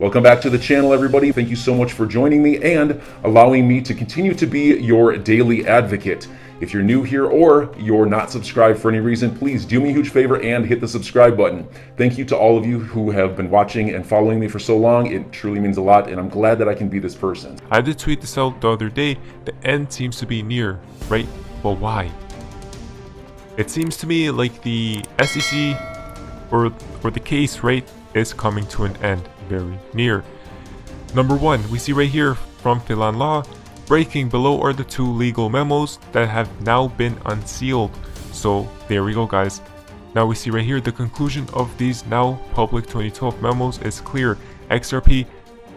Welcome back to the channel, everybody. Thank you so much for joining me and allowing me to continue to be your daily advocate. If you're new here or you're not subscribed for any reason, please do me a huge favor and hit the subscribe button. Thank you to all of you who have been watching and following me for so long. It truly means a lot, and I'm glad that I can be this person. I did tweet this out the other day. The end seems to be near, right? Well, why? It seems to me like the SEC or the case, right, is coming to an end very near. Number one, we see right here from Philan Law, breaking below are the two legal memos that have now been unsealed. So there we go, guys. Now we see right here the conclusion of these now public 2012 memos is clear. XRP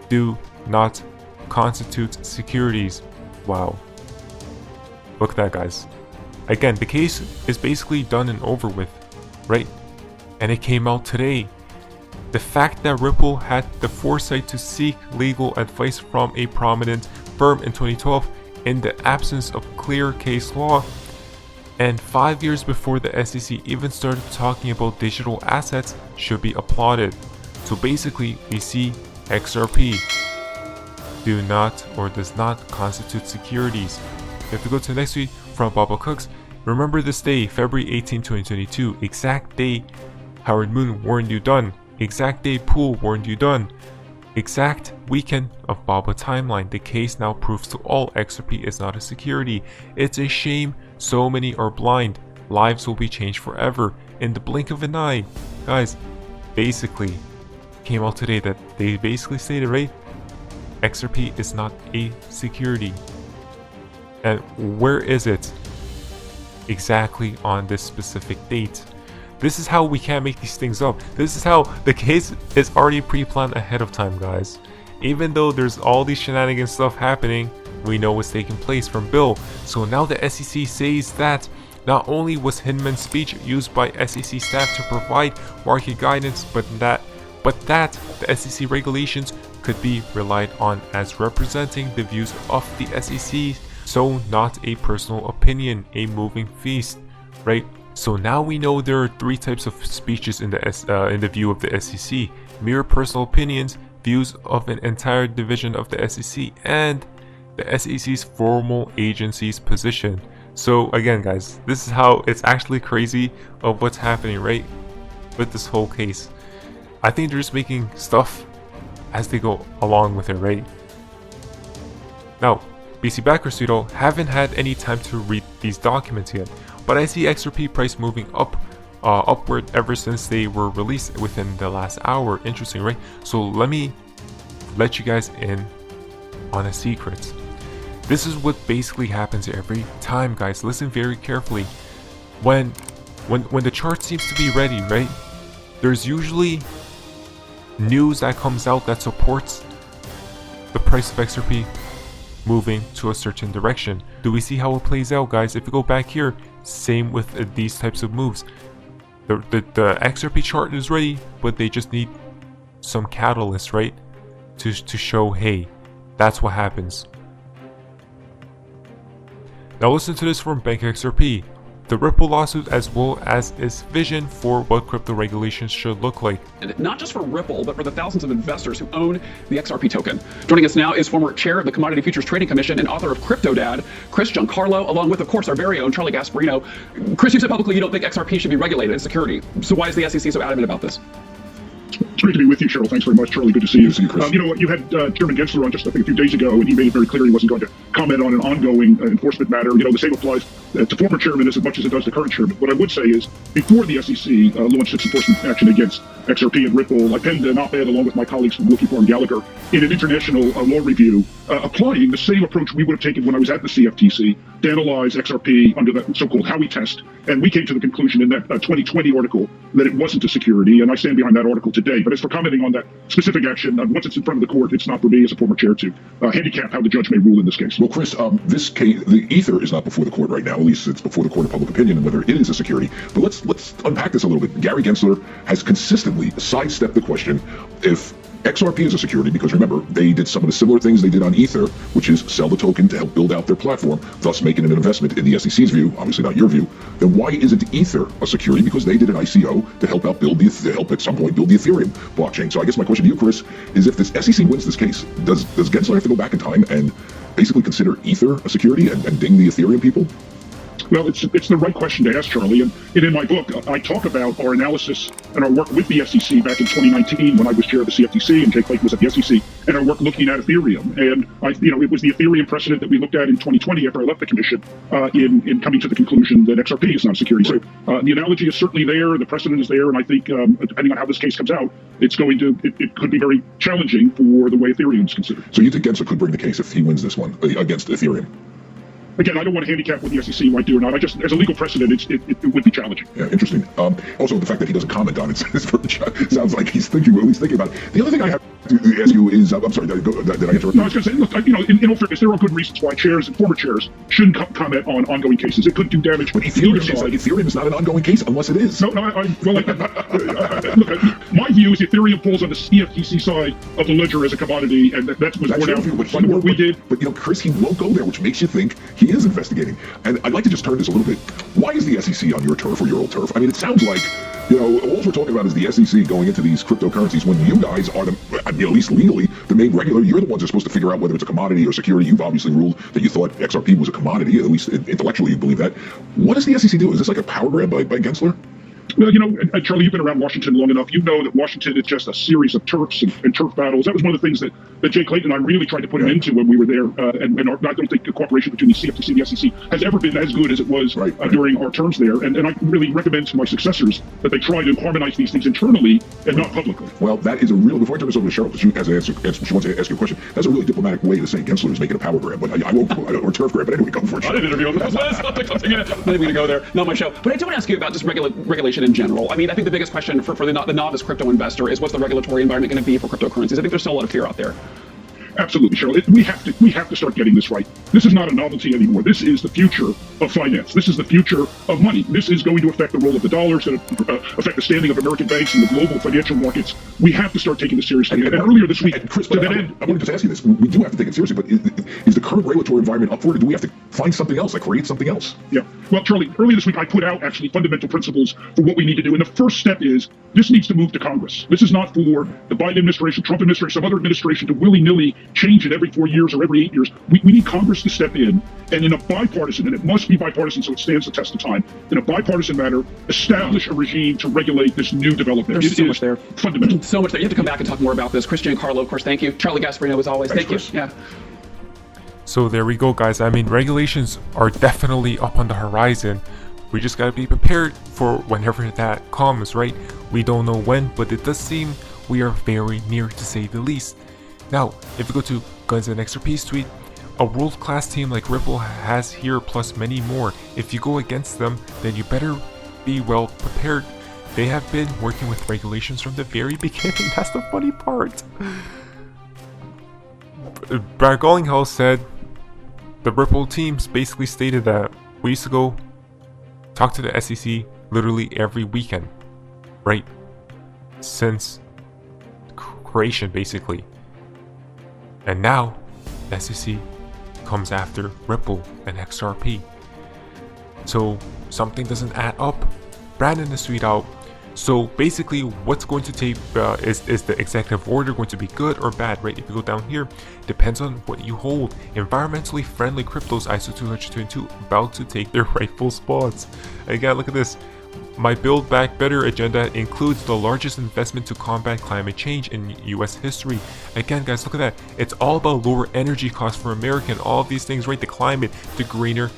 do not constitute securities. Wow. Look at that, guys. Again, the case is basically done and over with, right? And it came out today. The fact that Ripple had the foresight to seek legal advice from a prominent firm in 2012 in the absence of clear case law, and 5 years before the SEC even started talking about digital assets, should be applauded. So basically, we see XRP do not or does not constitute securities. If we go to the next tweet from Baba Cooks, remember this day, February 18, 2022, exact day Howard Moon warned you done. Exact day Pool warned you done. Exact weekend of Baba timeline. The case now proves to all XRP is not a security. It's a shame so many are blind. Lives will be changed forever in the blink of an eye. Guys, basically came out today that they basically stated, right, XRP is not a security. And where is it exactly on this specific date? This is how we can't make these things up. This is how the case is already pre-planned ahead of time, guys. Even though there's all these shenanigans stuff happening, we know what's taking place from Bill. So now the SEC says that not only was Hinman's speech used by SEC staff to provide market guidance, but that the SEC regulations could be relied on as representing the views of the SEC, so not a personal opinion, a moving feast, right? So now we know there are three types of speeches in the view of the SEC: mere personal opinions, views of an entire division of the SEC, and the SEC's formal agency's position. So again, guys, this is how it's actually crazy of what's happening, right, with this whole case. I think they're just making stuff as they go along with it, right? Now, BC backers pseudo haven't had any time to read these documents yet, but I see XRP price moving upward ever since they were released within the last hour. Interesting, right? So let me let you guys in on a secret. This is what basically happens every time, guys. Listen very carefully. When the chart seems to be ready, right, there's usually news that comes out that supports the price of XRP moving to a certain direction. Do we see how it plays out, guys? If we go back here, same with these types of moves. The XRP chart is ready, but they just need some catalyst, right, to show, hey, that's what happens. Now listen to this from Bank XRP. The Ripple lawsuit, as well as its vision for what crypto regulations should look like. And not just for Ripple, but for the thousands of investors who own the XRP token. Joining us now is former chair of the Commodity Futures Trading Commission and author of Crypto Dad, Chris Giancarlo, along with, of course, our very own Charlie Gasparino. Chris, you said publicly you don't think XRP should be regulated as security. So why is the SEC so adamant about this? It's great to be with you, Cheryl. Thanks very much, Charlie. Good to see you. Chris. You know what? You had Chairman Gensler on just, I think, a few days ago, and he made it very clear he wasn't going to comment on an ongoing enforcement matter. You know, the same applies to former chairman as much as it does to current chairman. What I would say is, before the SEC launched its enforcement action against XRP and Ripple, I penned an op-ed along with my colleagues from Wilkie Farm Gallagher in an international law review, applying the same approach we would have taken when I was at the CFTC to analyze XRP under the so-called Howey test. And we came to the conclusion in that 2020 article that it wasn't a security, and I stand behind that article today. But as for commenting on that specific action, once it's in front of the court, it's not for me as a former chair to handicap how the judge may rule in this case. Well, Chris, this case, the ether is not before the court right now. At least it's before the court of public opinion and whether it is a security. But let's unpack this a little bit. Gary Gensler has consistently sidestepped the question if XRP is a security because remember, they did some of the similar things they did on Ether, which is sell the token to help build out their platform, thus making it an investment in the SEC's view, obviously not your view. Then why isn't Ether a security? Because they did an ICO to help out to help at some point build the Ethereum blockchain. So I guess my question to you, Chris, is if this SEC wins this case, does Gensler have to go back in time and basically consider Ether a security and ding the Ethereum people? Well, it's the right question to ask, Charlie. And in my book, I talk about our analysis and our work with the SEC back in 2019 when I was chair of the CFTC and Jay Clayton was at the SEC, and our work looking at Ethereum. And it was the Ethereum precedent that we looked at in 2020 after I left the commission in coming to the conclusion that XRP is not a security. Right. So the analogy is certainly there, the precedent is there, and I think depending on how this case comes out, it could be very challenging for the way Ethereum is considered. So you think Gensler could bring the case if he wins this one against Ethereum? Again, I don't want to handicap what the SEC might do or not. As a legal precedent, it would be challenging. Yeah, interesting. Also, the fact that he doesn't comment on it sounds like he's at least thinking about it. The other thing I have to ask you is, I'm sorry, did I interrupt? No, I was going to say, look, in all fairness, there are good reasons why chairs and former chairs shouldn't comment on ongoing cases. It could do damage. But Ethereum is not an ongoing case unless it is. No, look, my view is Ethereum falls on the CFTC side of the ledger as a commodity, and that was borne out by the work we did. But Chris, he won't go there, which makes you think he is investigating. And I'd like to just turn this a little bit. Why is the SEC on your turf or your old turf? I mean, it sounds like, all we're talking about is the SEC going into these cryptocurrencies when you guys are at least legally, the main regulator. You're the ones that are supposed to figure out whether it's a commodity or security. You've obviously ruled that you thought XRP was a commodity, at least intellectually you believe that. What does the SEC do? Is this like a power grab by Gensler? Well, Charlie, you've been around Washington long enough. You know that Washington is just a series of turfs and turf battles. That was one of the things that Jay Clayton and I really tried to put him into when we were there. And I don't think the cooperation between the CFTC and the SEC has ever been as good as it was during our terms there. And I really recommend to my successors that they try to harmonize these things internally and not publicly. Well, that is a real, before I turn this over to Cheryl, because she has an answer, she wants to ask you a question. That's a really diplomatic way to say Gensler is making a power grab, but I won't, or turf grab, but anyway, go for it. I did an interview on this last topic. I'm not even going to go there. Not my show. But I do want to ask you about just regulation in general. I mean, I think the biggest question for the novice crypto investor is what's the regulatory environment going to be for cryptocurrencies? I think there's still a lot of fear out there. Absolutely, Cheryl. We have to start getting this right. This is not a novelty anymore. This is the future of finance. This is the future of money. This is going to affect the role of the dollar, it's going to affect the standing of American banks in the global financial markets. We have to start taking this seriously. And earlier this week, Chris, I want to just ask you this. We do have to take it seriously, but is the current regulatory environment up for it, or do we have to find something else, like create something else? Yeah. Well, Charlie, earlier this week, I put out actually fundamental principles for what we need to do. And the first step is this needs to move to Congress. This is not for the Biden administration, Trump administration, some other administration to willy-nilly change it every 4 years or every 8 years. We need Congress to step in and in a bipartisan, and it must be bipartisan so it stands the test of time, in a bipartisan manner, establish a regime to regulate this new development. There's so much there. Fundamental. So much there. You have to come back and talk more about this. Chris Giancarlo, of course, thank you. Charlie Gasparino, as always. Thanks, Thank Chris. you. Yeah. So there we go, guys. I mean, regulations are definitely up on the horizon. We just gotta be prepared for whenever that comes, right? We don't know when, but it does seem we are very near, to say the least. Now, if you go to Guns and XRP's tweet, a world-class team like Ripple has here, plus many more. If you go against them, then you better be well prepared. They have been working with regulations from the very beginning. That's the funny part. Brad Gollinghouse said the Ripple teams basically stated that we used to go talk to the SEC literally every weekend, right? Since creation, basically. And now, the SEC comes after Ripple and XRP. So something doesn't add up. Brandon is tweet out. So basically, what's going to take is the executive order going to be good or bad, right? If you go down here, depends on what you hold. Environmentally friendly cryptos ISO 222 about to take their rightful spots. Again, look at this. My Build Back Better agenda includes the largest investment to combat climate change in US history. Again, guys, look at that. It's all about lower energy costs for America and all of these things, right? The climate, the greener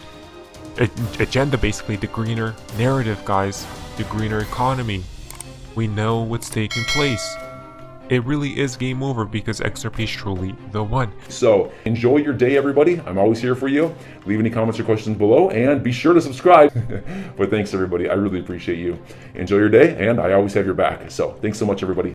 agenda, basically, the greener narrative, guys, the greener economy. We know what's taking place. It really is game over because XRP is truly the one. So enjoy your day, everybody. I'm always here for you. Leave any comments or questions below and be sure to subscribe. But thanks, everybody. I really appreciate you. Enjoy your day, and I always have your back. So thanks so much, everybody.